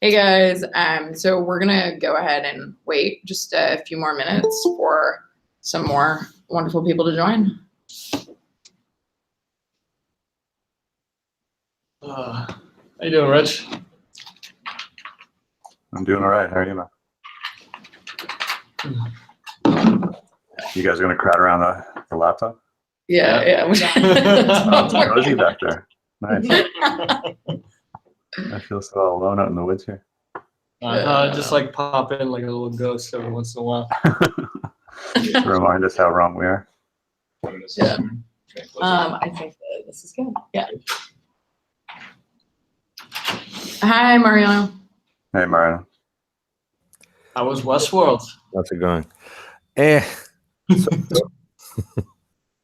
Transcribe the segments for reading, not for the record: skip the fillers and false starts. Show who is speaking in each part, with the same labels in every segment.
Speaker 1: Hey guys, so we're gonna go ahead and wait just a few more minutes for some more wonderful people to join.
Speaker 2: How you doing, Rich?
Speaker 3: I'm doing all right. How are you, man? You guys are gonna crowd around the laptop?
Speaker 1: Yeah.
Speaker 3: Oh, cozy back there. Nice. I feel so alone out in the woods here.
Speaker 2: Just like pop in like a little ghost every once in a while.
Speaker 3: To remind us how wrong we are.
Speaker 1: Yeah. I think that this is good. Yeah. Hi, Mariano.
Speaker 3: Hey, Mariano.
Speaker 2: How was Westworld?
Speaker 4: How's it going?
Speaker 2: I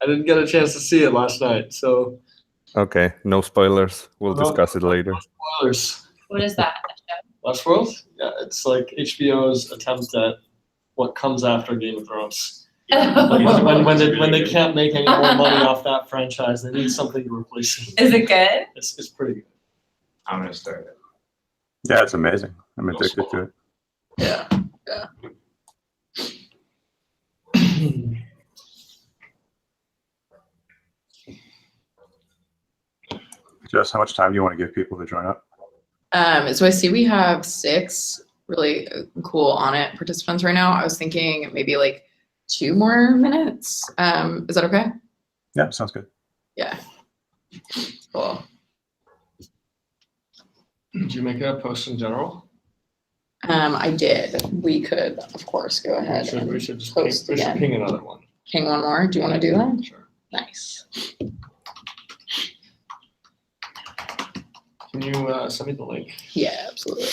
Speaker 2: didn't get a chance to see it last night, so.
Speaker 4: Okay, no spoilers. We'll discuss it later.
Speaker 2: No spoilers.
Speaker 5: What is that?
Speaker 2: Westworld? Yeah, it's like HBO's attempt at what comes after Game of Thrones. Like when they can't make any more money off that franchise, they need something to replace it.
Speaker 5: Is it good?
Speaker 2: It's pretty good.
Speaker 6: I'm gonna start it.
Speaker 3: Yeah, it's amazing. I'm addicted to it.
Speaker 1: Yeah.
Speaker 3: Jess, how much time do you want to give people to join up?
Speaker 1: So I see we have 6 really cool On It participants right now. I was thinking maybe like 2 more minutes. Is that okay?
Speaker 3: Yeah, sounds good.
Speaker 1: Yeah. Cool.
Speaker 2: Did you make a post in general?
Speaker 1: I did. We could, of course, go ahead
Speaker 2: We
Speaker 1: and
Speaker 2: should just
Speaker 1: post again.
Speaker 2: ping another one.
Speaker 1: Ping one more. Do you want to do that?
Speaker 2: Sure.
Speaker 1: Nice.
Speaker 2: Can you send me the link?
Speaker 1: Yeah, absolutely.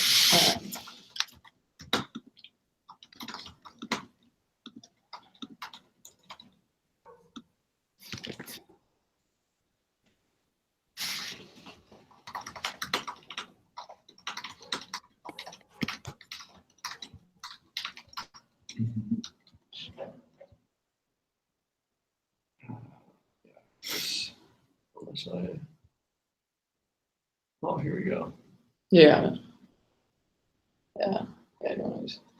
Speaker 2: Oh, here we go.
Speaker 1: Yeah. Yeah.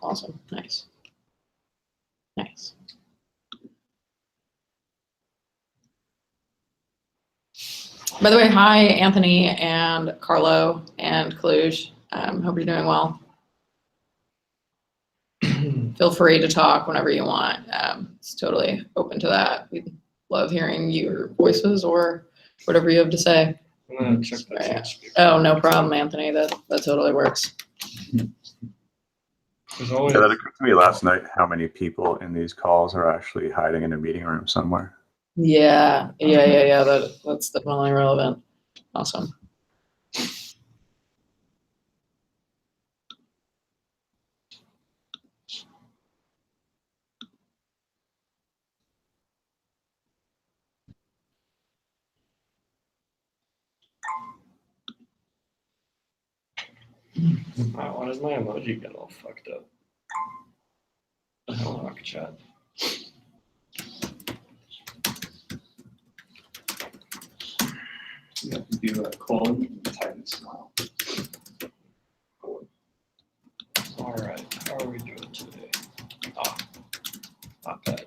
Speaker 1: Awesome. Nice. Nice. By the way, hi, Anthony and Carlo and Cluj. Hope you're doing well. Feel free to talk whenever you want. It's totally open to that. We love hearing your voices or whatever you have to say.
Speaker 2: I'm gonna check that.
Speaker 1: Oh, no problem, Anthony. That totally works.
Speaker 2: There's always,
Speaker 3: Yeah, that occurred to me last night how many people in these calls are actually hiding in a meeting room somewhere.
Speaker 1: Yeah. That's definitely relevant. Awesome.
Speaker 2: Why does my emoji get all fucked up? The hell, Rocket Chat.
Speaker 6: You have to do a colon, type and smile.
Speaker 2: All right, how are we doing today? Ah, not bad.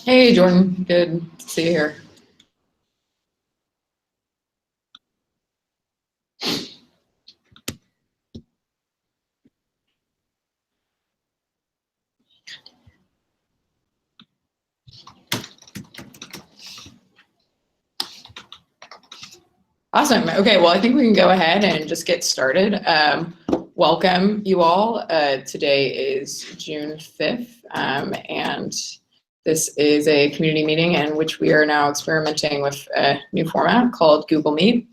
Speaker 1: Hey, Jordan. Good to see you here. Awesome. Okay, well, I think we can go ahead and just get started. Welcome, you all. Today is June 5th, and this is a community meeting in which we are now experimenting with a new format called Google Meet,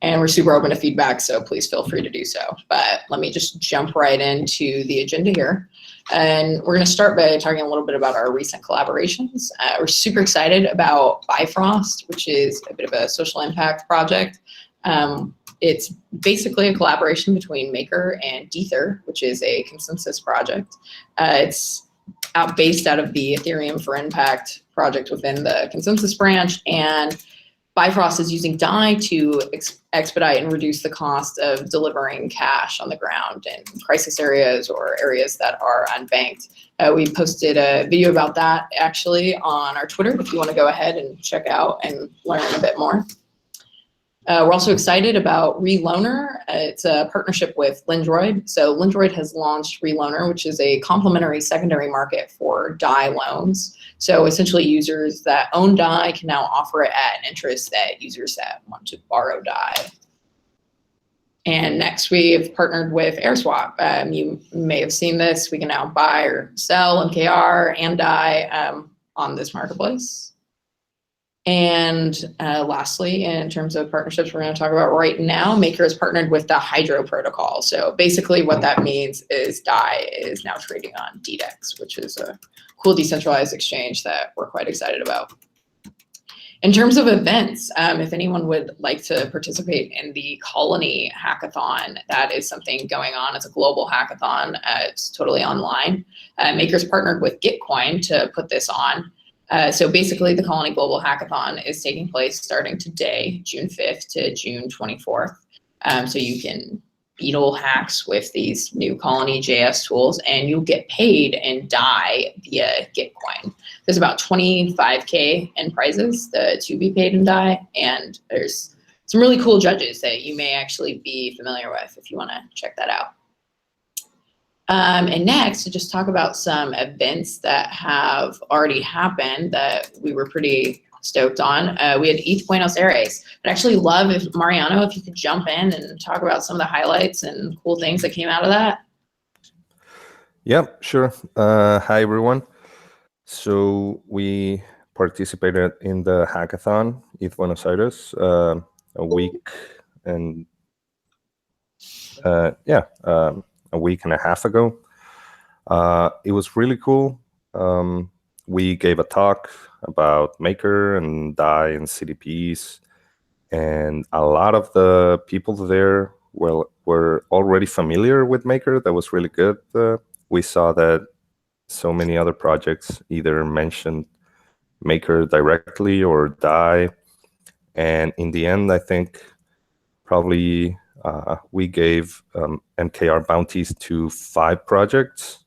Speaker 1: and we're super open to feedback, so please feel free to do so. But let me just jump right into the agenda here. And we're going to start by talking a little bit about our recent collaborations. We're super excited about Bifrost, which is a bit of a social impact project. It's basically a collaboration between Maker and Dether, which is a consensus project. It's based out of the Ethereum for Impact project within the consensus branch, and Bifrost is using DAI to expedite and reduce the cost of delivering cash on the ground in crisis areas or areas that are unbanked. We posted a video about that actually on our Twitter if you want to go ahead and check out and learn a bit more. We're also excited about Reloanr. It's a partnership with Lendroid. So Lendroid has launched Reloanr, which is a complementary secondary market for DAI loans. So essentially users that own DAI can now offer it at an interest that users that want to borrow DAI. And next we have partnered with Airswap. You may have seen this. We can now buy or sell MKR and DAI on this marketplace. And lastly, in terms of partnerships we're going to talk about right now, Maker has partnered with the Hydro protocol. So basically what that means is DAI is now trading on DDEX, which is a cool decentralized exchange that we're quite excited about. In terms of events, if anyone would like to participate in the Colony Hackathon, that is something going on. It's a global hackathon. It's totally online. Maker's partnered with Gitcoin to put this on. So basically, the Colony Global Hackathon is taking place starting today, June 5th to June 24th. So you can beetle hacks with these new Colony JS tools, and you'll get paid in DAI via Gitcoin. There's about 25K in prizes to be paid in DAI, and there's some really cool judges that you may actually be familiar with if you want to check that out. And next, to just talk about some events that have already happened that we were pretty stoked on. We had ETH Buenos Aires. I'd actually love if, Mariano, if you could jump in and talk about some of the highlights and cool things that came out of that.
Speaker 4: Yeah, sure. Hi, everyone. So we participated in the hackathon, ETH Buenos Aires, a week and a week and a half ago. It was really cool. We gave a talk about Maker and DAI and CDPs, and a lot of the people there were already familiar with Maker. That was really good. We saw that so many other projects either mentioned Maker directly or DAI, and in the end, I think probably we gave MKR bounties to 5 projects,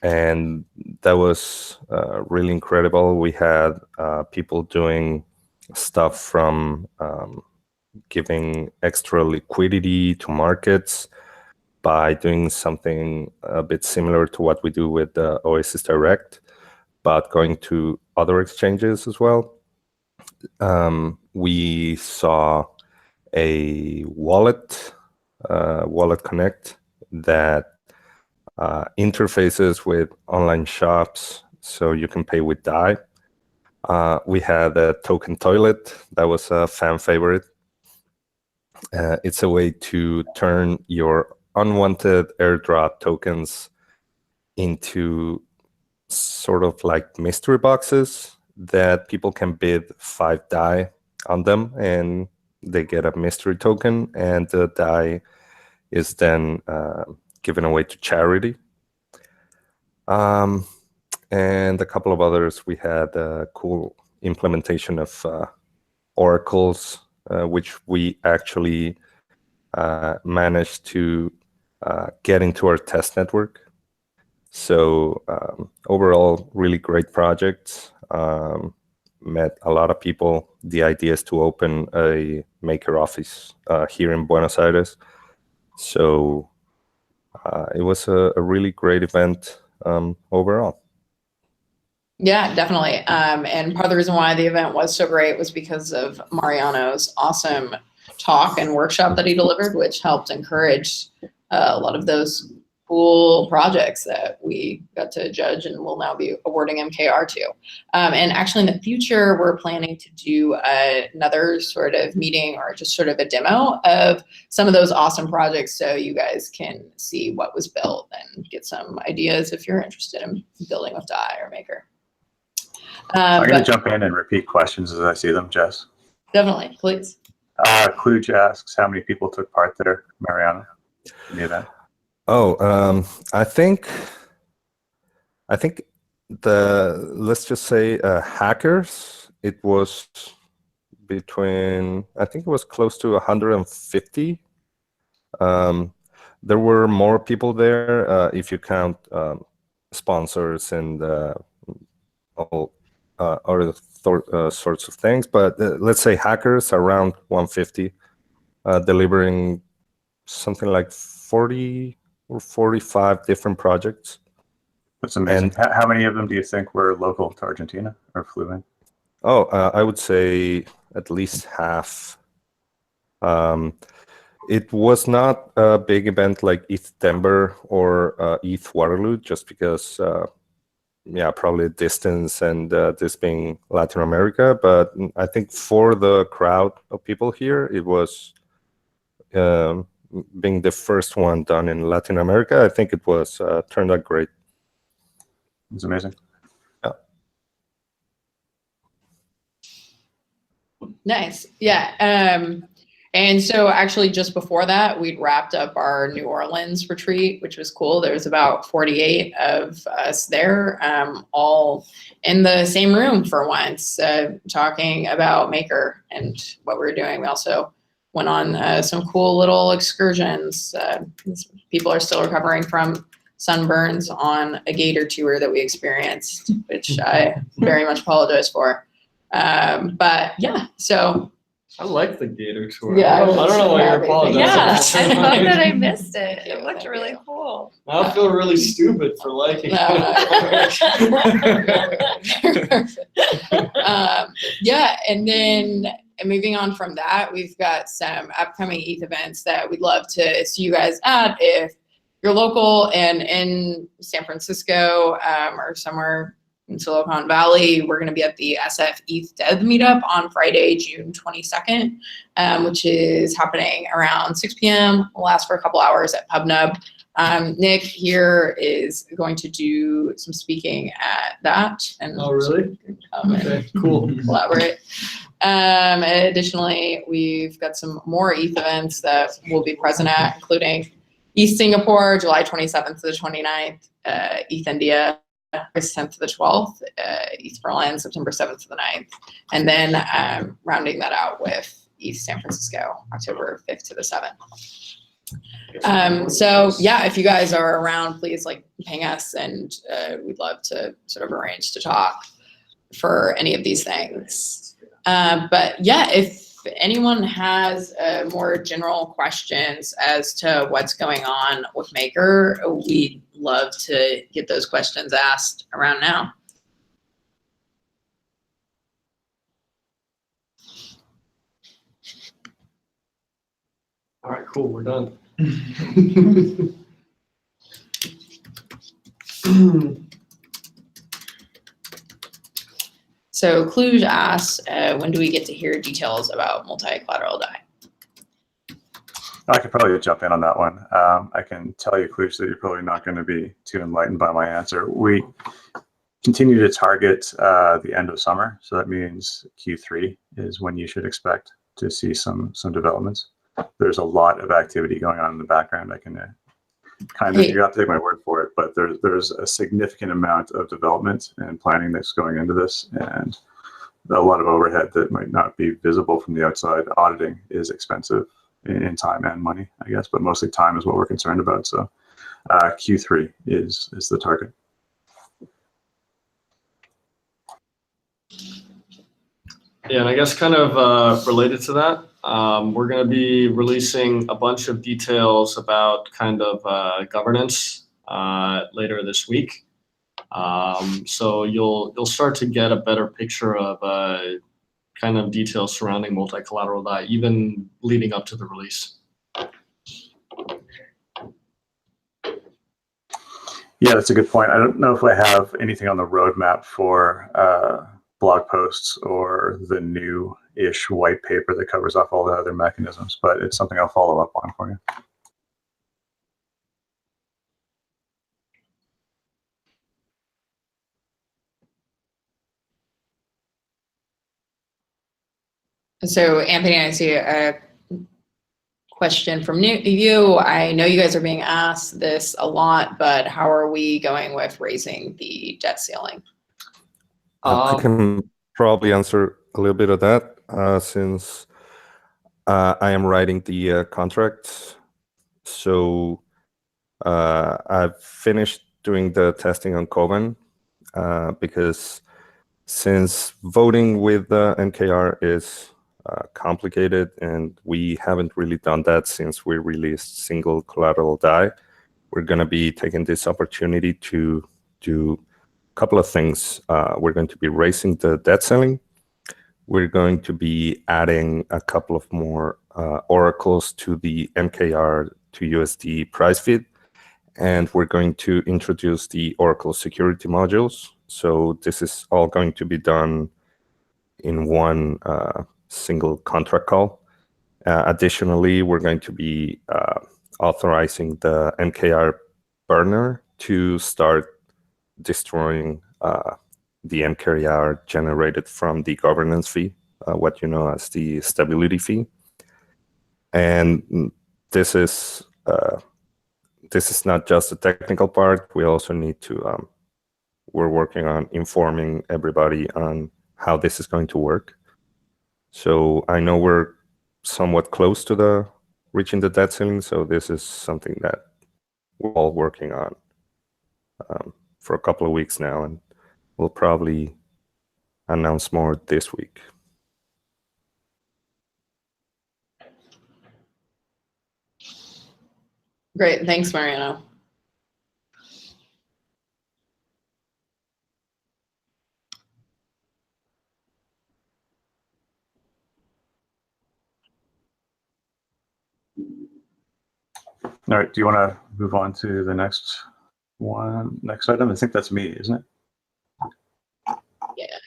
Speaker 4: and that was really incredible. We had people doing stuff from giving extra liquidity to markets by doing something a bit similar to what we do with Oasis Direct, but going to other exchanges as well. We saw a wallet connect that interfaces with online shops, so you can pay with DAI. We had a token toilet that was a fan favorite. It's a way to turn your unwanted airdrop tokens into sort of like mystery boxes that people can bid 5 DAI on them, and they get a mystery token, and the DAI is then given away to charity. And a couple of others. We had a cool implementation of oracles, which we actually managed to get into our test network. So overall, really great projects. Met a lot of people. The idea is to open a Maker office here in Buenos Aires. So it was a really great event overall.
Speaker 1: Yeah, definitely. And part of the reason why the event was so great was because of Mariano's awesome talk and workshop that he delivered, which helped encourage a lot of those cool projects that we got to judge and will now be awarding MKR to. And actually in the future, we're planning to do another sort of meeting or just sort of a demo of some of those awesome projects so you guys can see what was built and get some ideas if you're interested in building with DAI or Maker.
Speaker 3: I'm going to jump in and repeat questions as I see them, Jess.
Speaker 1: Definitely, please.
Speaker 3: Kluge asks how many people took part there, Mariana, in the event.
Speaker 4: Oh, I think let's just say hackers, it was between, I think it was close to 150. There were more people there if you count sponsors and all other sorts of things, but let's say hackers around 150, delivering something like 40 or 45 different projects.
Speaker 3: That's amazing. How many of them do you think were local to Argentina or flew in?
Speaker 4: Oh, I would say at least half. It was not a big event like ETH Denver or ETH Waterloo, just because, yeah, probably distance and this being Latin America. But I think for the crowd of people here, it was being the first one done in Latin America. I think it was turned out great.
Speaker 3: It's amazing.
Speaker 4: Yeah.
Speaker 1: Nice. Yeah. And so actually just before that, we'd wrapped up our New Orleans retreat, which was cool. There was about 48 of us there, all in the same room for once, talking about Maker and what we were doing. We also went on some cool little excursions. People are still recovering from sunburns on a gator tour that we experienced, which I very much apologize for. But yeah, so.
Speaker 2: I like the gator tour.
Speaker 1: Yeah,
Speaker 2: I don't know why you're apologizing.
Speaker 5: Yeah, I love that I missed it.
Speaker 1: Yeah,
Speaker 5: It looked
Speaker 1: thank
Speaker 5: really
Speaker 1: you.
Speaker 5: cool.
Speaker 2: Now I feel really stupid for liking
Speaker 1: Yeah, and then moving on from that, we've got some upcoming ETH events that we'd love to see you guys at. If you're local and in San Francisco or somewhere in Silicon Valley, we're going to be at the SF ETH Dev Meetup on Friday, June 22nd, which is happening around 6 p.m. Will last for a couple hours at PubNub. Nick here is going to do some speaking at that. And
Speaker 2: Oh, really? Okay, cool.
Speaker 1: Collaborate. Additionally, we've got some more ETH events that we'll be present at, including ETHSingapore, July 27th to the 29th, ETHIndia, August 10th to the 12th, ETHBerlin, September 7th to the 9th, and then rounding that out with ETHSanFrancisco, October 5th to the 7th. So yeah, if you guys are around, please like ping us, and we'd love to sort of arrange to talk for any of these things. But yeah, if anyone has more general questions as to what's going on with Maker, we'd love to get those questions asked around now.
Speaker 2: All right, cool, we're done.
Speaker 1: So Kluge asks, when do we get to hear details about multi-collateral DAI?
Speaker 3: I could probably jump in on that one. I can tell you, Kluge, that you're probably not going to be too enlightened by my answer. We continue to target the end of summer, so that means Q3 is when you should expect to see some developments. There's a lot of activity going on in the background. I can kind of, you have to take my word for it, but there's a significant amount of development and planning that's going into this, and a lot of overhead that might not be visible from the outside. Auditing is expensive in time and money, I guess, but mostly time is what we're concerned about. So Q3 is the target.
Speaker 2: Yeah, and I guess kind of related to that, we're going to be releasing a bunch of details about kind of governance later this week. So you'll start to get a better picture of kind of details surrounding multi-collateral DAI, even leading up to the release.
Speaker 3: Yeah, that's a good point. I don't know if I have anything on the roadmap for blog posts or the new-ish white paper that covers off all the other mechanisms, but it's something I'll follow up on for you.
Speaker 1: So Anthony, I see a question from you. I know you guys are being asked this a lot, but how are we going with raising the debt ceiling?
Speaker 4: I can probably answer a little bit of that since I am writing the contract. So I've finished doing the testing on Coven because since voting with the NKR is complicated and we haven't really done that since we released single collateral DAI, we're going to be taking this opportunity to do a couple of things. We're going to be raising the debt ceiling. We're going to be adding a couple of more oracles to the MKR to USD price feed. And we're going to introduce the Oracle security modules. So this is all going to be done in one single contract call. Additionally, we're going to be authorizing the MKR burner to start destroying the MKR generated from the governance fee, what you know as the stability fee. And this is not just the technical part. We also need to, we're working on informing everybody on how this is going to work. So I know we're somewhat close to reaching the debt ceiling. So this is something that we're all working on for a couple of weeks now, and we'll probably announce more this week.
Speaker 1: Great, thanks, Mariano.
Speaker 3: All right, do you want to move on to the next item? I think that's me, isn't it?
Speaker 1: Yeah.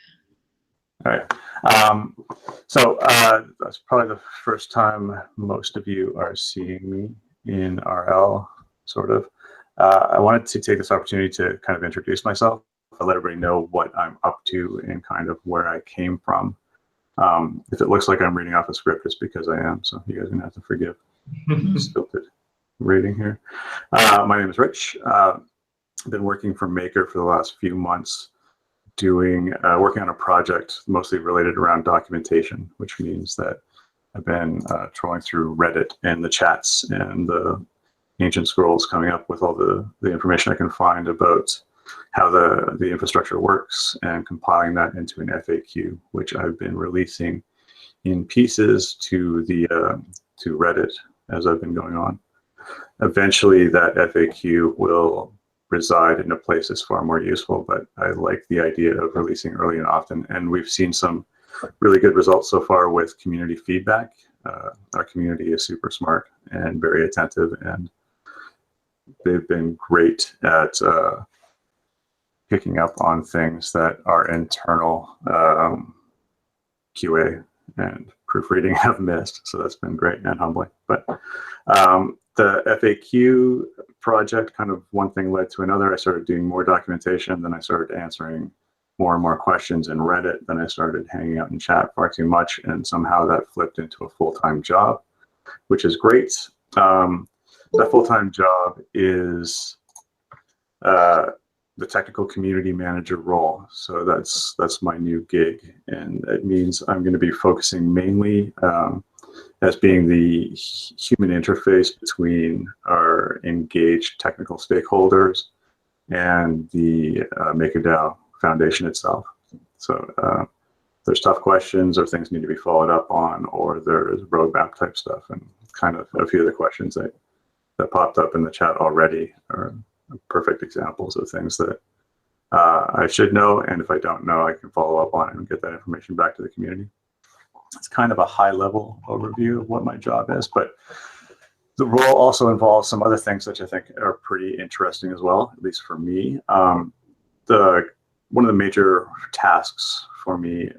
Speaker 3: All right. So that's probably the first time most of you are seeing me in RL, sort of. I wanted to take this opportunity to kind of introduce myself, let everybody know what I'm up to and kind of where I came from. If it looks like I'm reading off a script, it's because I am, so you guys are going to have to forgive stilted reading here. My name is Rich. I've been working for Maker for the last few months, working on a project mostly related around documentation, which means that I've been trolling through Reddit and the chats and the ancient scrolls, coming up with all the information I can find about how the infrastructure works and compiling that into an FAQ, which I've been releasing in pieces to Reddit as I've been going on. Eventually, that FAQ will reside in a place that's far more useful, but I like the idea of releasing early and often, and we've seen some really good results so far with community feedback. Our community is super smart and very attentive, and they've been great at picking up on things that our internal QA and proofreading have missed. So that's been great and humbling. But the FAQ project, kind of one thing led to another. I started doing more documentation, then I started answering more and more questions in Reddit, then I started hanging out in chat far too much, and somehow that flipped into a full-time job, which is great. That full-time job is the technical community manager role. So that's my new gig, and it means I'm going to be focusing mainly as being the human interface between our engaged technical stakeholders and the MakerDAO Foundation itself. So there's tough questions or things need to be followed up on, or there's roadmap type stuff, and kind of a few of the questions that popped up in the chat already are perfect examples of things that I should know, and if I don't know, I can follow up on it and get that information back to the community. It's kind of a high-level overview of what my job is, but The role also involves some other things which I think are pretty interesting as well, at least for me. One of the major tasks for me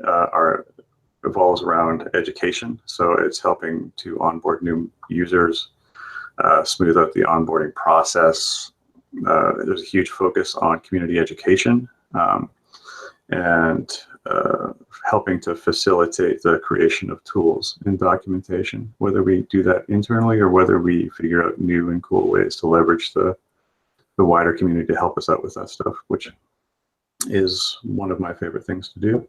Speaker 3: revolves around education. So it's helping to onboard new users, smooth out the onboarding process. There's a huge focus on community education and helping to facilitate the creation of tools and documentation, whether we do that internally or whether we figure out new and cool ways to leverage the wider community to help us out with that stuff, which is one of my favorite things to do.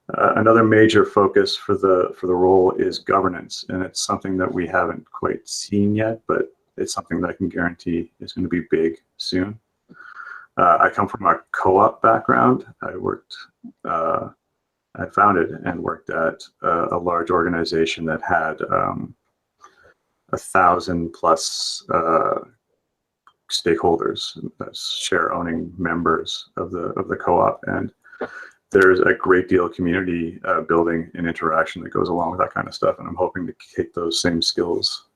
Speaker 3: Another major focus for the role is governance, and it's something that we haven't quite seen yet, but it's something that I can guarantee is going to be big soon. I come from a co-op background. I founded and worked at a large organization that had 1,000+ stakeholders, share-owning members of the co-op, and there's a great deal of community building and interaction that goes along with that kind of stuff, and I'm hoping to take those same skills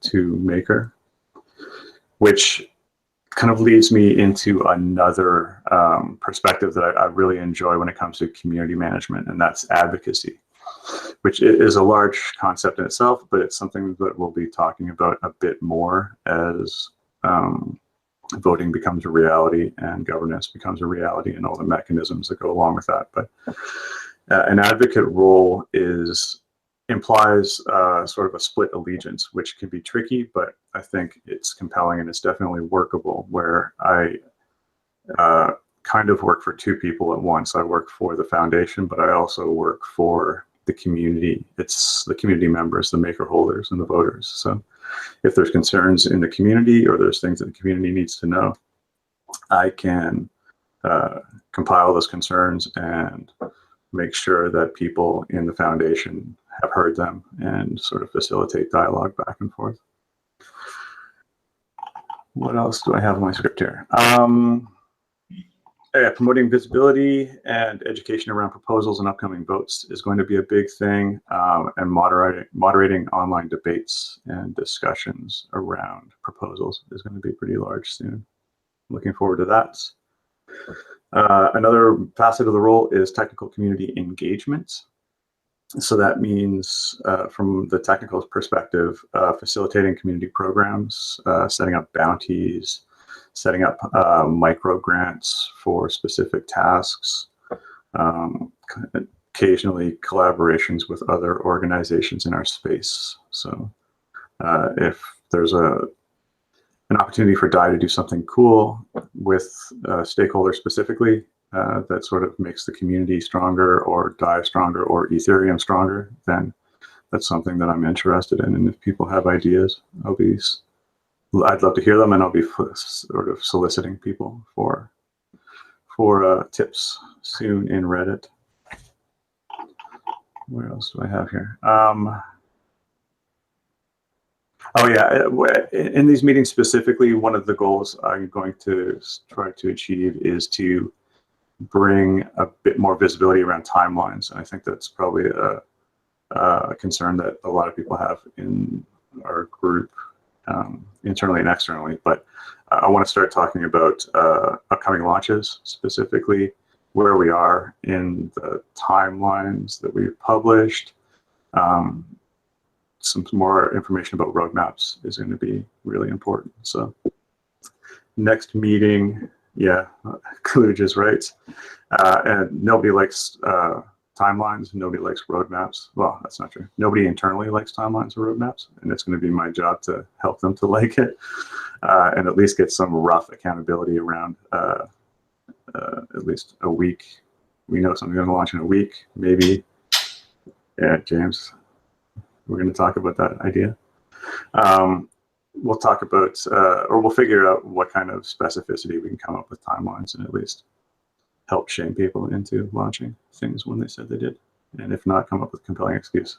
Speaker 3: to Maker, which kind of leads me into another perspective that I really enjoy when it comes to community management, and that's advocacy, which is a large concept in itself, but it's something that we'll be talking about a bit more as voting becomes a reality and governance becomes a reality and all the mechanisms that go along with that. But an advocate role implies sort of a split allegiance, which can be tricky, but I think it's compelling and it's definitely workable, where I kind of work for two people at once. I work for the foundation, but I also work for the community. It's the community members, the maker holders, and the voters. So if there's concerns in the community or there's things that the community needs to know, I can compile those concerns and make sure that people in the foundation have heard them and sort of facilitate dialogue back and forth. What else do I have in my script here? Yeah, promoting visibility and education around proposals and upcoming votes is going to be a big thing, and moderating online debates and discussions around proposals is going to be pretty large soon. Looking forward to that. Another facet of the role is technical community engagement. So that means, from the technical perspective, facilitating community programs, setting up bounties, setting up micro grants for specific tasks, occasionally collaborations with other organizations in our space. So if there's an opportunity for DAI to do something cool with stakeholders specifically, that sort of makes the community stronger or DAI stronger or Ethereum stronger, then that's something that I'm interested in. And if people have ideas, I'd love to hear them, and I'll be sort of soliciting people for tips soon in Reddit. Where else do I have here? Oh yeah, in these meetings specifically, one of the goals I'm going to try to achieve is to bring a bit more visibility around timelines. And I think that's probably a concern that a lot of people have in our group, internally and externally. But I want to start talking about upcoming launches, specifically where we are in the timelines that we've published. Some more information about roadmaps is going to be really important. So next meeting, yeah, Kluge is right. And nobody likes timelines, nobody likes roadmaps. Well, that's not true. Nobody internally likes timelines or roadmaps, and it's going to be my job to help them to like it, and at least get some rough accountability around at least a week. We know something's going to launch in a week, maybe. Yeah, James, we're going to talk about that idea. We'll talk about, or we'll figure out what kind of specificity we can come up with timelines, and at least help shame people into launching things when they said they did. And if not, come up with a compelling excuse.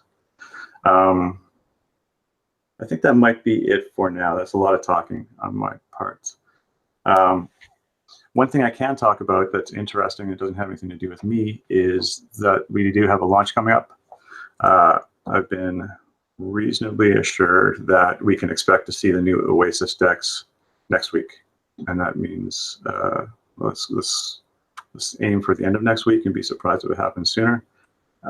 Speaker 3: I think that might be it for now. That's a lot of talking on my part. One thing I can talk about that's interesting and doesn't have anything to do with me is that we do have a launch coming up. I've been reasonably assured that we can expect to see the new Oasis DEX next week. And that means let's aim for the end of next week and be surprised if it happens sooner.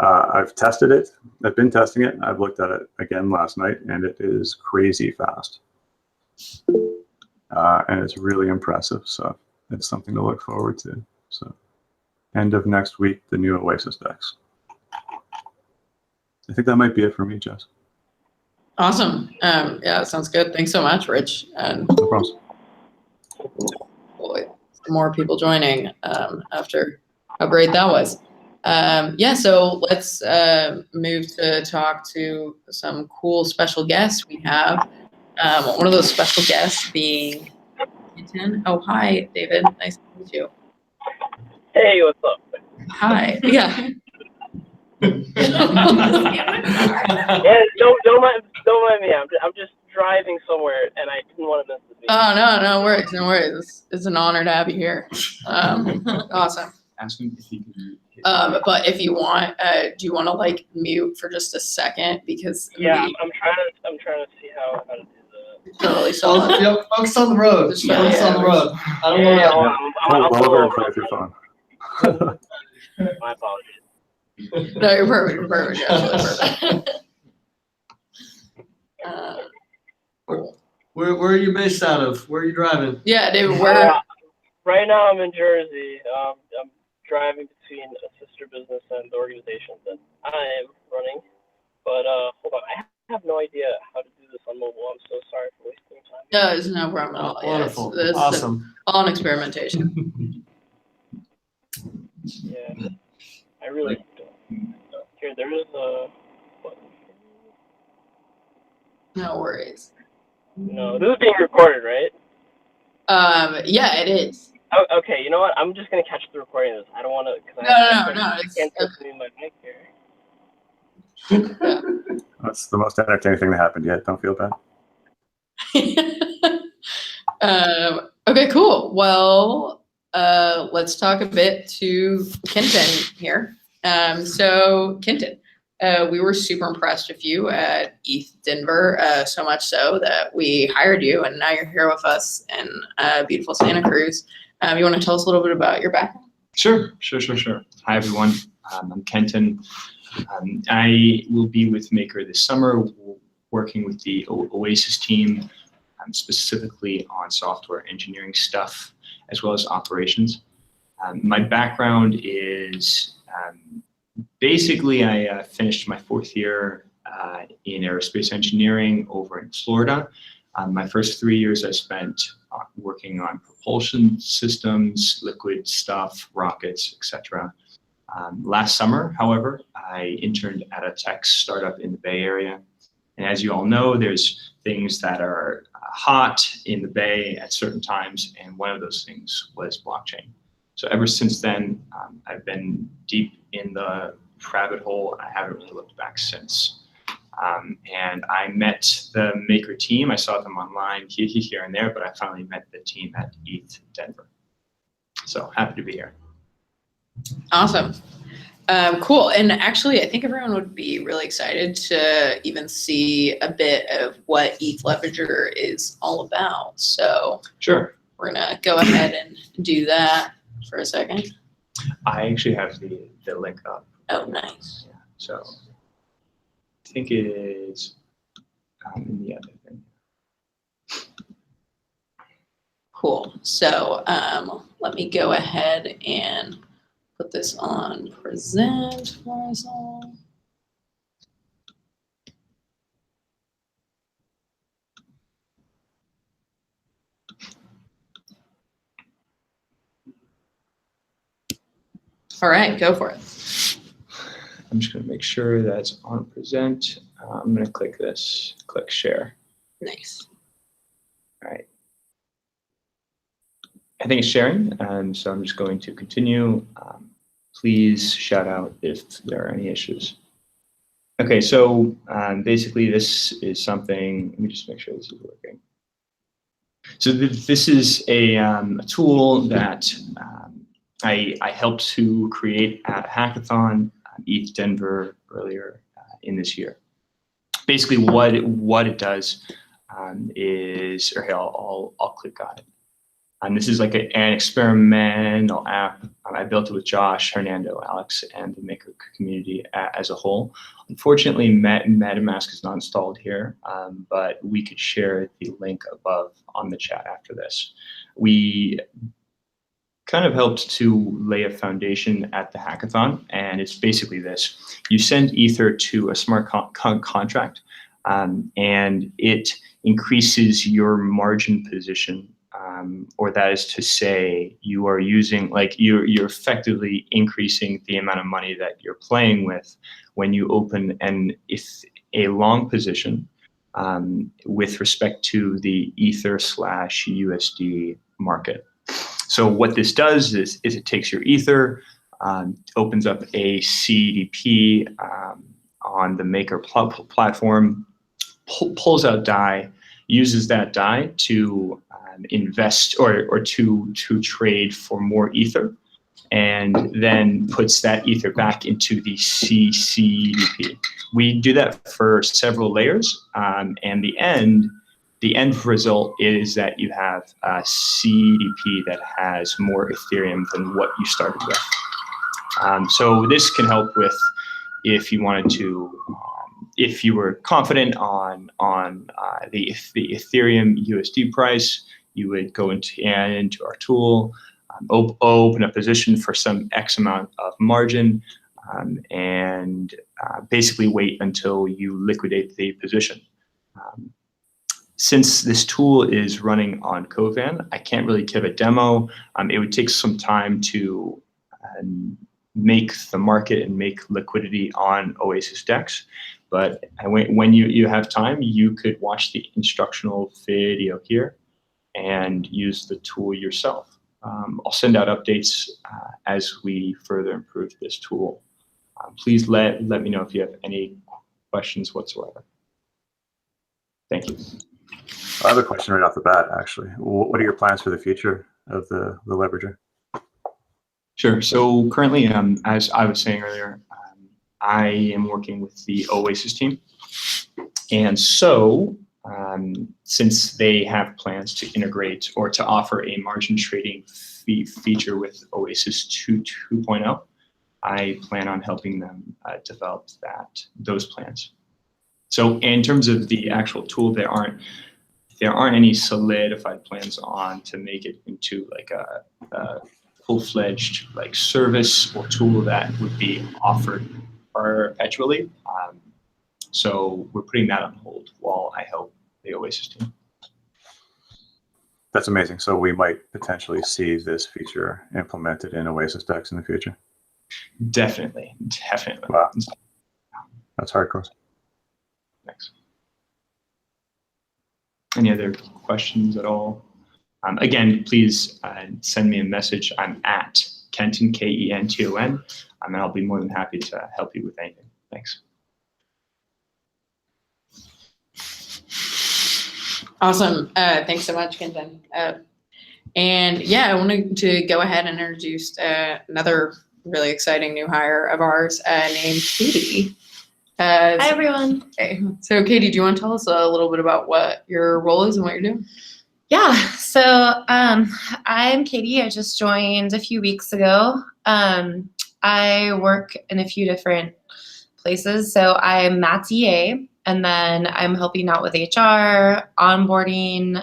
Speaker 3: I've tested it. I've been testing it. I've looked at it again last night, and it is crazy fast. And it's really impressive. So it's something to look forward to. So end of next week, the new Oasis DEX. I think that might be it for me, Jess.
Speaker 1: Awesome. Yeah, sounds good. Thanks so much, Rich. And
Speaker 3: No problems.
Speaker 1: boy, some more people joining after how great that was. Yeah, so let's move to talk to some cool special guests we have. One of those special guests being Kenton. Oh, hi, David. Nice to meet you.
Speaker 7: Hey, what's up?
Speaker 1: Hi. Yeah.
Speaker 7: Yeah, don't mind me. I'm just driving somewhere, and I didn't want to miss this meeting.
Speaker 1: Oh, no worries, no worries. It's an honor to have you here. Awesome.
Speaker 6: Ask him if he can.
Speaker 1: But if you want, do you want to like mute for just a second because
Speaker 7: Yeah, I'm trying to see how to do the.
Speaker 1: totally solid.
Speaker 2: Yep, focus on the road.
Speaker 1: Just
Speaker 2: Focus on the road. I don't know
Speaker 7: Yeah,
Speaker 2: that.
Speaker 7: I'll
Speaker 3: Pull
Speaker 7: pull
Speaker 3: over and
Speaker 7: over.
Speaker 3: play with your phone.
Speaker 7: My apologies.
Speaker 1: No, you're perfect. You're perfect. You're absolutely perfect. Cool.
Speaker 2: Where are you based out of? Where are you driving?
Speaker 1: Yeah, David, where?
Speaker 7: Right now I'm in Jersey. I'm driving between a sister business and the organization that I am running. But hold on, I have no idea how to do this on mobile. I'm so sorry for wasting your time.
Speaker 1: No, there's no problem at all. Yeah,
Speaker 2: Wonderful.
Speaker 1: it's
Speaker 2: Awesome.
Speaker 1: all an experimentation.
Speaker 7: Yeah, I really don't. Here, there is a button.
Speaker 1: No worries.
Speaker 7: No, this is being recorded, right?
Speaker 1: Yeah, it is.
Speaker 7: Oh, okay, you know what? I'm just gonna catch the recording of this. I don't want to.
Speaker 1: No,
Speaker 7: I
Speaker 1: it's
Speaker 7: can't open my mic here.
Speaker 1: yeah.
Speaker 3: That's the most entertaining thing that happened yet. Don't feel bad.
Speaker 1: Okay, cool. Well, let's talk a bit to Kenton here. So Kenton, we were super impressed with you at ETH Denver, so much so that we hired you, and now you're here with us in beautiful Santa Cruz. You want to tell us a little bit about your background?
Speaker 6: Sure. Hi, everyone. I'm Kenton. I will be with Maker this summer, working with the Oasis team, specifically on software engineering stuff, as well as operations. My background is basically I finished my 4th year in aerospace engineering over in Florida. My first 3 years I spent working on propulsion systems, liquid stuff, rockets, etc. Last summer, however, I interned at a tech startup in the Bay Area. And as you all know, there's things that are hot in the Bay at certain times, and one of those things was blockchain. So ever since then, I've been deep in the rabbit hole. I haven't really looked back since. And I met the Maker team. I saw them online here and there, but I finally met the team at ETH Denver. So happy to be here.
Speaker 1: Awesome. Cool. And actually, I think everyone would be really excited to even see a bit of what ETH Leverager is all about. So
Speaker 6: Sure.
Speaker 1: we're going to go ahead and do that for a second.
Speaker 6: I actually have the link up.
Speaker 1: Oh, nice.
Speaker 6: Yeah, so I think it is in the other thing.
Speaker 1: Cool. So let me go ahead and put this on present for us all. All right, go for it.
Speaker 6: I'm just going to make sure that's on present. I'm going to click this, click share.
Speaker 1: Nice.
Speaker 6: All right. I think it's sharing, so I'm just going to continue. Please shout out if there are any issues. Okay, so basically this is something, let me just make sure this is working. So this is a tool that I helped to create at a hackathon, ETH Denver, earlier in this year. basically what it does is, or here, I'll click on it. And this is like an experimental app. I built it with Josh, Hernando, Alex, and the Maker community as a whole. Unfortunately, MetaMask is not installed here, but we could share the link above on the chat after this. We kind of helped to lay a foundation at the hackathon, and it's basically this. You send Ether to a smart contract, and it increases your margin position, or that is to say, you are using, like, you're effectively increasing the amount of money that you're playing with when you open a long position with respect to the Ether/USD market. So what this does is it takes your Ether, opens up a CDP on the Maker platform, pulls out DAI, uses that DAI to invest or to trade for more Ether, and then puts that Ether back into the CDP. We do that for several layers, and the end result is that you have a CDP that has more Ethereum than what you started with. So this can help with if you wanted to, if you were confident on the Ethereum USD price, you would go into our tool, open a position for some X amount of margin, and basically wait until you liquidate the position. Since this tool is running on Kovan, I can't really give a demo. It would take some time to make the market and make liquidity on Oasis DEX. But when you have time, you could watch the instructional video here and use the tool yourself. I'll send out updates as we further improve this tool. Please let me know if you have any questions whatsoever. Thank you.
Speaker 3: I have a question right off the bat, actually. What are your plans for the future of the leverager?
Speaker 6: Sure. So currently, as I was saying earlier, I am working with the Oasis team. And so since they have plans to integrate or to offer a margin trading feature with Oasis 2.0, I plan on helping them develop those plans. So in terms of the actual tool, there aren't any solidified plans on to make it into like a full-fledged like service or tool that would be offered perpetually. So we're putting that on hold while I help the Oasis team.
Speaker 3: That's amazing. So we might potentially see this feature implemented in Oasis DEX in the future.
Speaker 6: Definitely.
Speaker 3: Wow. That's hardcore.
Speaker 6: Thanks. Any other questions at all? Again, please send me a message. I'm at Kenton, Kenton, and I'll be more than happy to help you with anything. Thanks.
Speaker 1: Awesome. Thanks so much, Kenton. And yeah, I wanted to go ahead and introduce another really exciting new hire of ours named Katie.
Speaker 5: Hi, everyone.
Speaker 1: Okay. So Katie, do you want to tell us a little bit about what your role is and what you're doing?
Speaker 5: Yeah, so I'm Katie. I just joined a few weeks ago. I work in a few different places. So I'm Matt's EA, and then I'm helping out with HR, onboarding,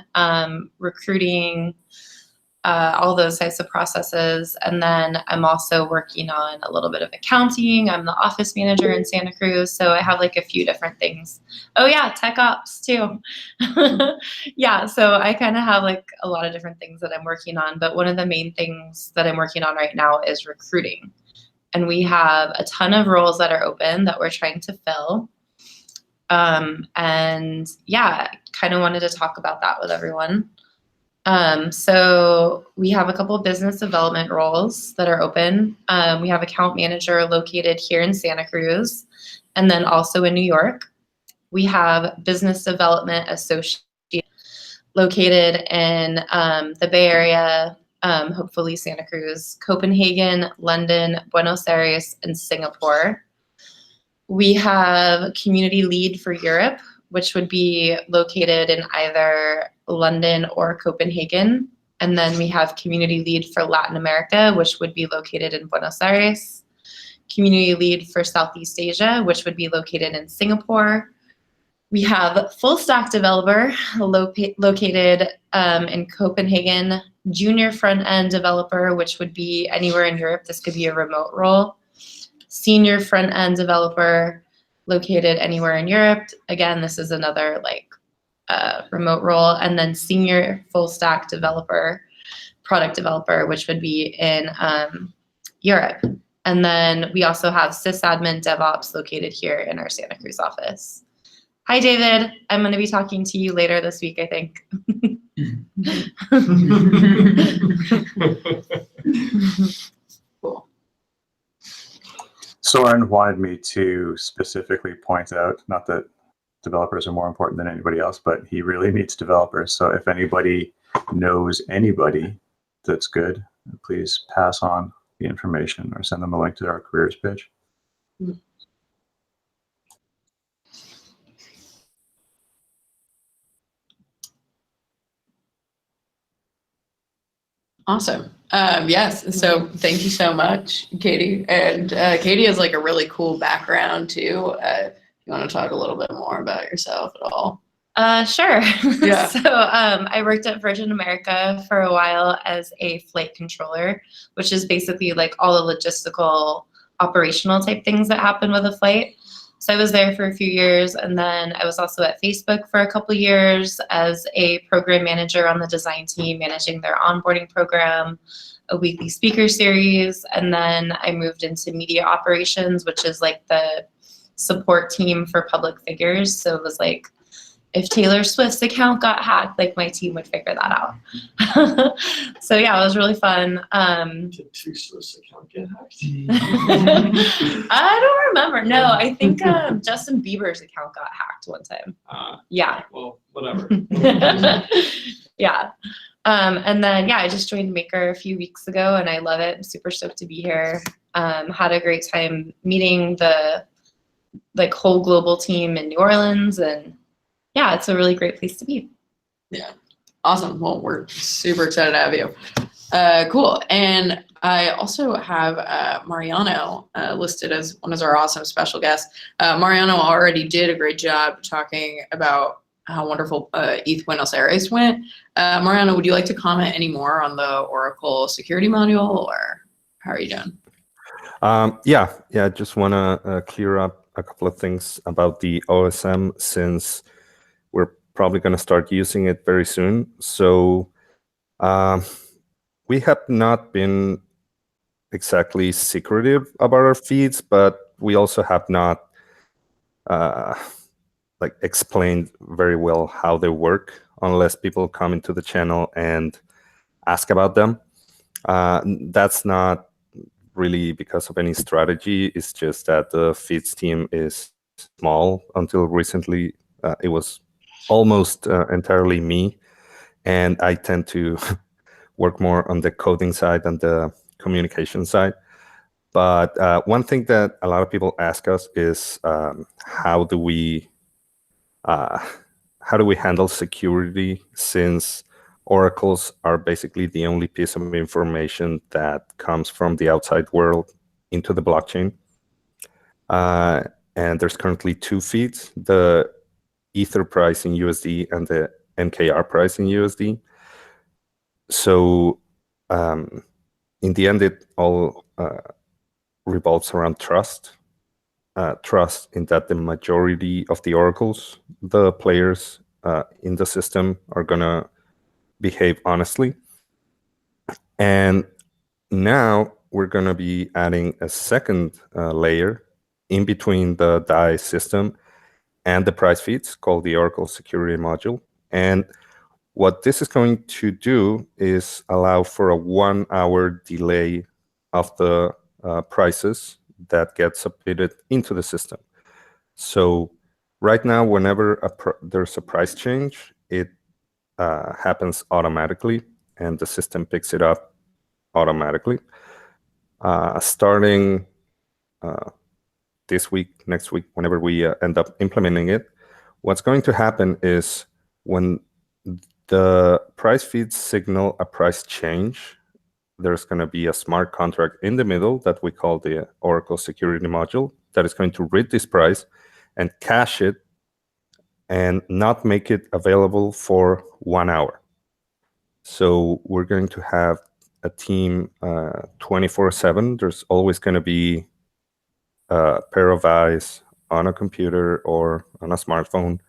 Speaker 5: recruiting, all those types of processes. And then I'm also working on a little bit of accounting. I'm the office manager in Santa Cruz. So I have like a few different things. Oh yeah, tech ops too. Yeah, so I kind of have like a lot of different things that I'm working on. But one of the main things that I'm working on right now is recruiting. And we have a ton of roles that are open that we're trying to fill. And yeah, kind of wanted to talk about that with everyone. So we have a couple of business development roles that are open. We have account manager located here in Santa Cruz and then also in New York. We have business development associate located in the Bay Area, hopefully Santa Cruz, Copenhagen, London, Buenos Aires, and Singapore. We have community lead for Europe, which would be located in either London or Copenhagen. And then we have community lead for Latin America, which would be located in Buenos Aires. Community lead for Southeast Asia, which would be located in Singapore. We have full stack developer located in Copenhagen, junior front end developer, which would be anywhere in Europe. This could be a remote role. Senior front end developer located anywhere in Europe. Again, this is another remote role. And then senior full stack developer, product developer, which would be in Europe. And then we also have sysadmin DevOps located here in our Santa Cruz office. Hi, David. I'm going to be talking to you later this week, I think.
Speaker 1: Cool.
Speaker 3: Soren wanted me to specifically point out, not that developers are more important than anybody else, but he really needs developers. So if anybody knows anybody that's good, please pass on the information or send them a link to our careers page.
Speaker 1: Awesome. Yes. So thank you so much, Katie. And Katie has like a really cool background too. You want to talk a little bit more about yourself at all?
Speaker 5: Sure.
Speaker 1: Yeah.
Speaker 5: So I worked at Virgin America for a while as a flight controller, which is basically like all the logistical, operational type things that happen with a flight. So I was there for a few years, and then I was also at Facebook for a couple of years as a program manager on the design team, managing their onboarding program, a weekly speaker series, and then I moved into media operations, which is like the support team for public figures. So it was like, if Taylor Swift's account got hacked, like my team would figure that out. So yeah, it was really fun.
Speaker 2: Did Taylor Swift's account get hacked?
Speaker 5: I don't remember. No, I think Justin Bieber's account got hacked one time. Yeah.
Speaker 2: Well, whatever.
Speaker 5: Yeah. And then, yeah, I just joined Maker a few weeks ago and I love it. I'm super stoked to be here. Had a great time meeting the whole global team in New Orleans, and yeah, it's a really great place to be.
Speaker 1: Yeah. Awesome. Well, we're super excited to have you. Cool. And I also have Mariano listed as one of our awesome special guests. Mariano already did a great job talking about how wonderful ETH Buenos Aires went. Mariano, would you like to comment any more on the Oracle security module, or how are you doing?
Speaker 4: Yeah, I just want to clear up a couple of things about the OSM, since we're probably going to start using it very soon. So we have not been exactly secretive about our feeds, but we also have not explained very well how they work unless people come into the channel and ask about them. That's not really because of any strategy. It's just that the feeds team is small. Until recently, it was almost entirely me, and I tend to work more on the coding side and the communication side. But one thing that a lot of people ask us is how do we handle security, since oracles are basically the only piece of information that comes from the outside world into the blockchain. And there's currently two feeds, the Ether price in USD and the NKR price in USD. So in the end, it all revolves around trust. Trust in that the majority of the oracles, the players in the system, are going to behave honestly. And now we're going to be adding a second layer in between the DAI system and the price feeds, called the Oracle Security Module. And what this is going to do is allow for a 1 hour delay of the prices that get submitted into the system. So right now, whenever there's a price change, it happens automatically, and the system picks it up automatically. Starting this week, next week, whenever we end up implementing it, what's going to happen is when the price feeds signal a price change, there's going to be a smart contract in the middle that we call the Oracle Security Module that is going to read this price and cache it and not make it available for 1 hour. So we're going to have a team 24/7. There's always going to be a pair of eyes on a computer or on a smartphone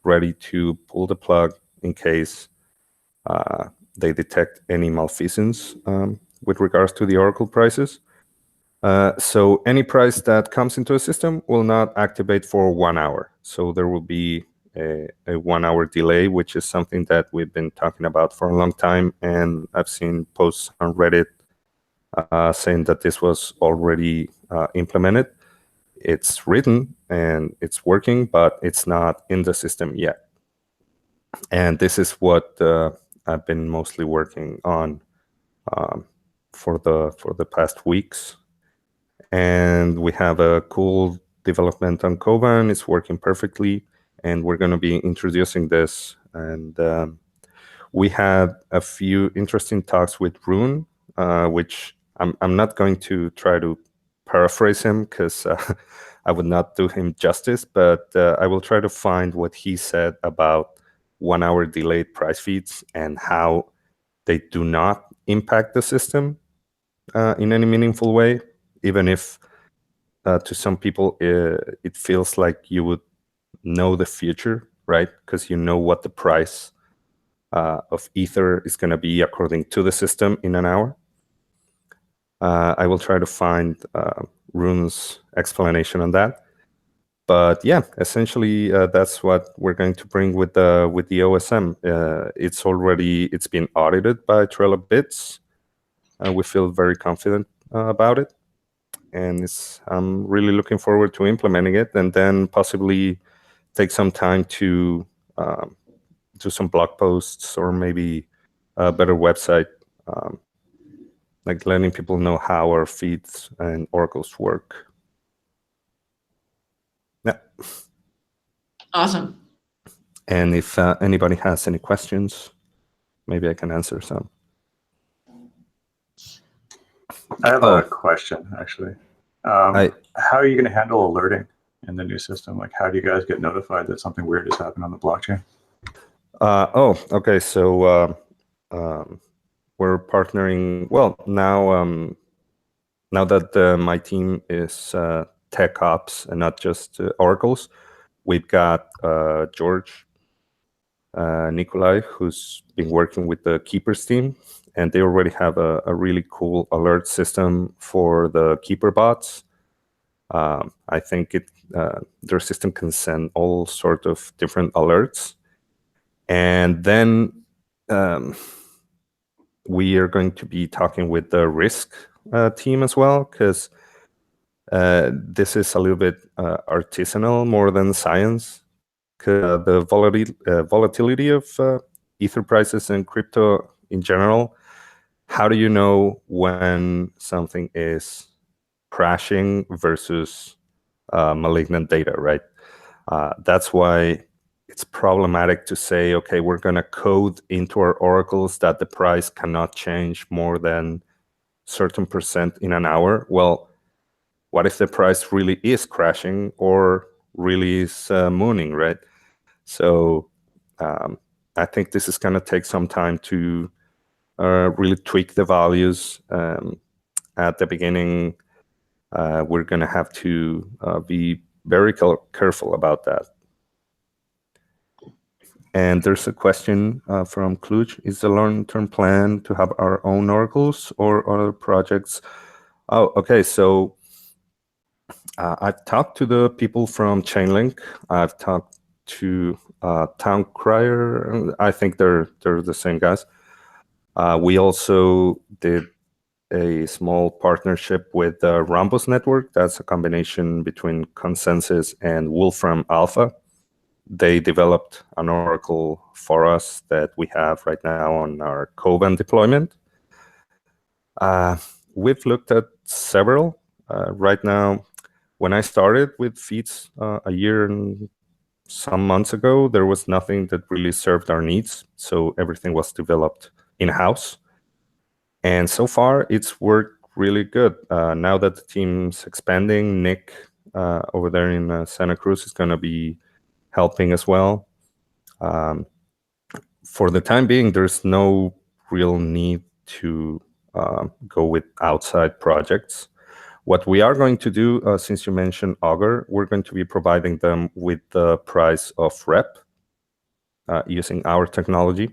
Speaker 4: ready to pull the plug in case they detect any malfeasance with regards to the Oracle prices. So any price that comes into a system will not activate for 1 hour. So there will be a 1 hour delay, which is something that we've been talking about for a long time. And I've seen posts on Reddit saying that this was already implemented. It's written and it's working, but it's not in the system yet. And this is what I've been mostly working on for the past weeks. And we have a cool development on Koban. It's working perfectly, and we're going to be introducing this. And we had a few interesting talks with Rune, which I'm not going to try to paraphrase him because I would not do him justice, but I will try to find what he said about 1 hour delayed price feeds and how they do not impact the system in any meaningful way, even if to some people it feels like you would know the future, right? Because you know what the price of Ether is going to be according to the system in an hour. I will try to find Rune's explanation on that. But yeah, essentially that's what we're going to bring with the OSM. It's been audited by TrelloBits. We feel very confident about it, and I'm really looking forward to implementing it, and then possibly take some time to do some blog posts or maybe a better website, like letting people know how our feeds and oracles work. Yeah.
Speaker 1: Awesome.
Speaker 4: And if anybody has any questions, maybe I can answer some.
Speaker 3: I have a question, actually. How are you going to handle alerting in the new system? Like, how do you guys get notified that something weird has happened on the blockchain?
Speaker 4: Okay. So we're partnering. Well, now that my team is tech ops and not just oracles, we've got George Nikolai, who's been working with the Keepers team, and they already have a really cool alert system for the Keeper bots. I think their system can send all sorts of different alerts. And then we are going to be talking with the risk team as well, because this is a little bit artisanal more than science. The volatility of Ether prices and crypto in general, how do you know when something is crashing versus malignant data, right? That's why it's problematic to say, okay, we're going to code into our oracles that the price cannot change more than certain percent in an hour. Well, what if the price really is crashing or really is mooning, right? So I think this is going to take some time to really tweak the values. At the beginning, we're going to have to be very careful about that. And there's a question from Kluge. Is the long-term plan to have our own oracles or other projects? Oh, okay. So I've talked to the people from Chainlink. I've talked to Town Crier. I think they're the same guys. We also did a small partnership with the Rhombus Network. That's a combination between Consensys and Wolfram Alpha. They developed an oracle for us that we have right now on our Koban deployment. We've looked at several. Right now, When I started with feeds a year and some months ago, there was nothing that really served our needs. So everything was developed in-house. And so far, it's worked really good. Now that the team's expanding, Nick over there in Santa Cruz is going to be helping as well. For the time being, there's no real need to go with outside projects. What we are going to do, since you mentioned Augur, we're going to be providing them with the price of rep using our technology.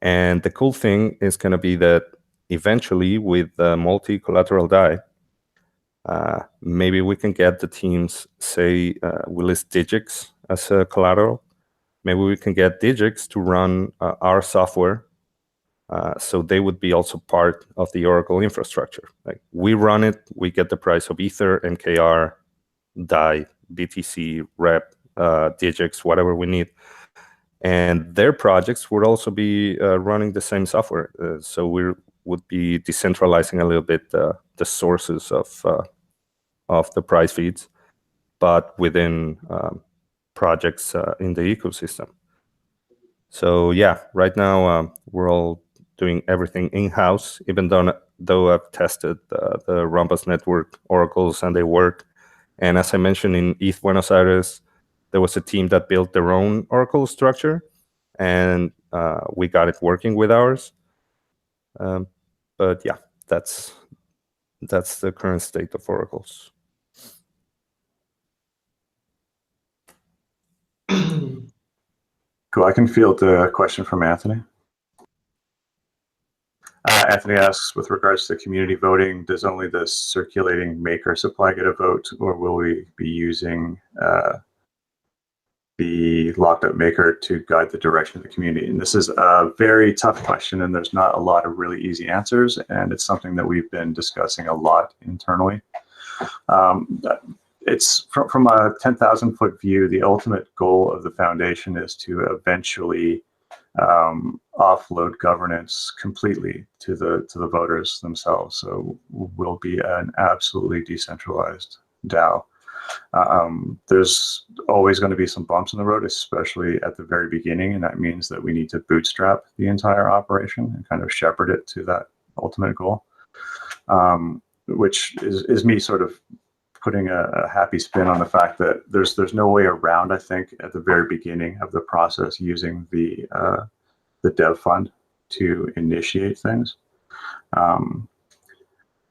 Speaker 4: And the cool thing is going to be that eventually with the multi-collateral DAI, maybe we can get the teams, say, we list DDEX as a collateral. Maybe we can get DDEX to run our software, so they would be also part of the Oracle infrastructure. Like, we run it, we get the price of Ether, MKR, DAI, BTC, rep, DDEX, whatever we need. And their projects would also be running the same software. So we would be decentralizing a little bit the sources of the price feeds, but within projects in the ecosystem. So yeah, right now we're all doing everything in-house, even though I've tested the Rhombus network oracles and they work. And as I mentioned, in ETH Buenos Aires, there was a team that built their own oracle structure, and we got it working with ours. But yeah, that's the current state of oracles.
Speaker 3: Cool. I can field a question from Anthony. Anthony asks, with regards to community voting, does only the circulating maker supply get a vote, or will we be using the locked up maker to guide the direction of the community? And this is a very tough question, and there's not a lot of really easy answers, and it's something that we've been discussing a lot internally. It's from a 10,000 foot view, the ultimate goal of the foundation is to eventually offload governance completely to the voters themselves. So we'll be an absolutely decentralized DAO. There's always going to be some bumps in the road, especially at the very beginning, and that means that we need to bootstrap the entire operation and kind of shepherd it to that ultimate goal, which is me sort of putting a happy spin on the fact that there's no way around, I think, at the very beginning of the process, using the dev fund to initiate things.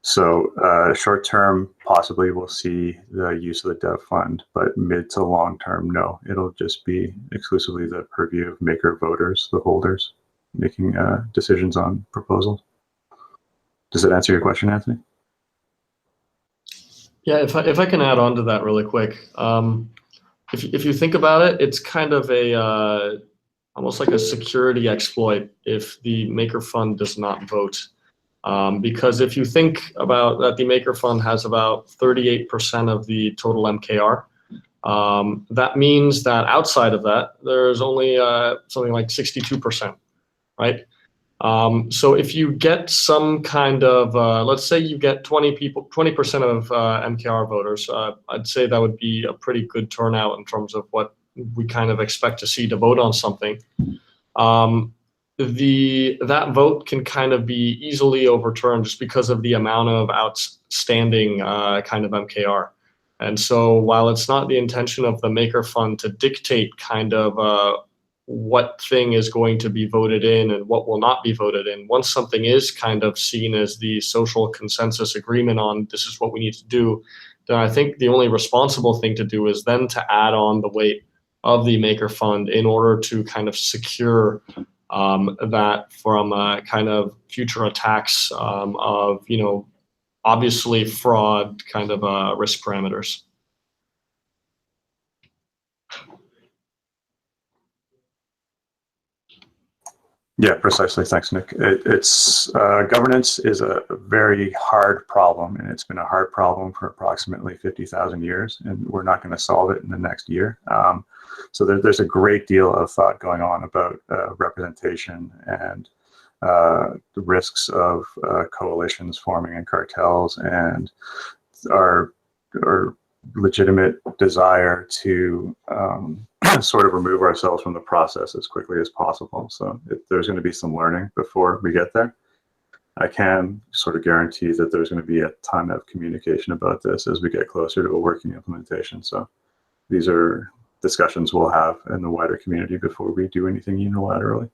Speaker 3: So short term, possibly we'll see the use of the dev fund, but mid to long term, no. It'll just be exclusively the purview of maker voters, the holders, making decisions on proposals. Does that answer your question, Anthony?
Speaker 2: Yeah, if I can add on to that really quick, if you think about it, it's kind of a almost like a security exploit if the maker fund does not vote, because if you think about that, the maker fund has about 38% of the total MKR. That means that outside of that, there's only something like 62%, right? So if you get some kind of, let's say you get 20% of MKR voters, I'd say that would be a pretty good turnout in terms of what we kind of expect to see to vote on something. That vote can kind of be easily overturned just because of the amount of outstanding kind of MKR. And so while it's not the intention of the maker fund to dictate kind of what thing is going to be voted in and what will not be voted in, once something is kind of seen as the social consensus agreement on this is what we need to do, then I think the only responsible thing to do is then to add on the weight of the maker fund in order to kind of secure that from kind of future attacks of, you know, obviously fraud kind of risk parameters.
Speaker 3: Yeah, precisely. Thanks, Nick. It's governance is a very hard problem, and it's been a hard problem for approximately 50,000 years, and we're not going to solve it in the next year. So there's a great deal of thought going on about representation and the risks of coalitions forming and cartels, and our legitimate desire to sort of remove ourselves from the process as quickly as possible. So there's going to be some learning before we get there. I can sort of guarantee that there's going to be a ton of communication about this as we get closer to a working implementation. So these are discussions we'll have in the wider community before we do anything unilaterally.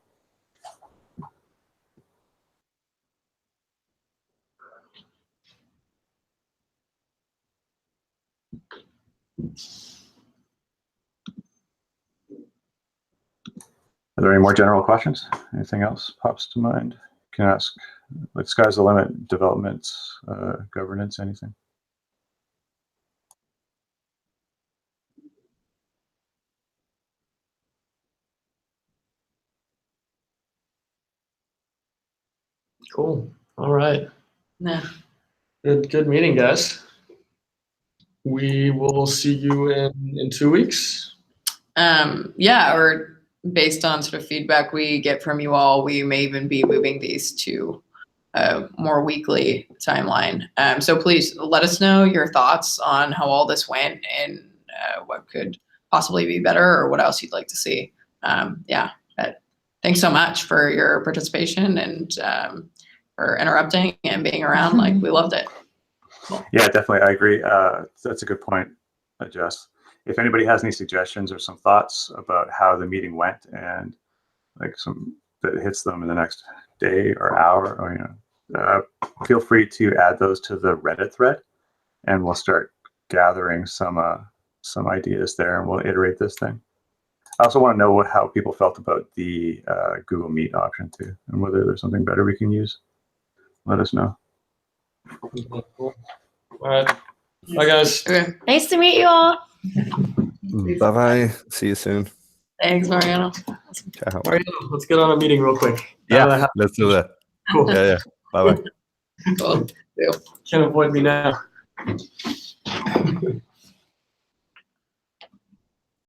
Speaker 3: Are there any more general questions? Anything else pops to mind? You can ask, like, sky's the limit, development, governance, anything.
Speaker 2: Cool. All right.
Speaker 1: Nah.
Speaker 2: Good meeting, guys. We will see you in 2 weeks.
Speaker 1: Yeah, or based on sort of feedback we get from you all, we may even be moving these to a more weekly timeline. So please let us know your thoughts on how all this went and what could possibly be better or what else you'd like to see. Yeah, but thanks so much for your participation and for interrupting and being around. Like, we loved it.
Speaker 3: Yeah, definitely. I agree. That's a good point, Jess. If anybody has any suggestions or some thoughts about how the meeting went and like some that hits them in the next day or hour, or feel free to add those to the Reddit thread, and we'll start gathering some ideas there, and we'll iterate this thing. I also want to know how people felt about the Google Meet option too, and whether there's something better we can use. Let us know.
Speaker 2: Cool. All right. Bye, guys.
Speaker 1: Okay.
Speaker 5: Nice to meet you all.
Speaker 4: Bye-bye. See you soon.
Speaker 1: Thanks, Mariano.
Speaker 4: Ciao.
Speaker 2: Mariano, let's get on a meeting real quick.
Speaker 4: Yeah, let's do that.
Speaker 2: Cool.
Speaker 4: Yeah. Bye-bye.
Speaker 1: Cool.
Speaker 2: Can't avoid me now.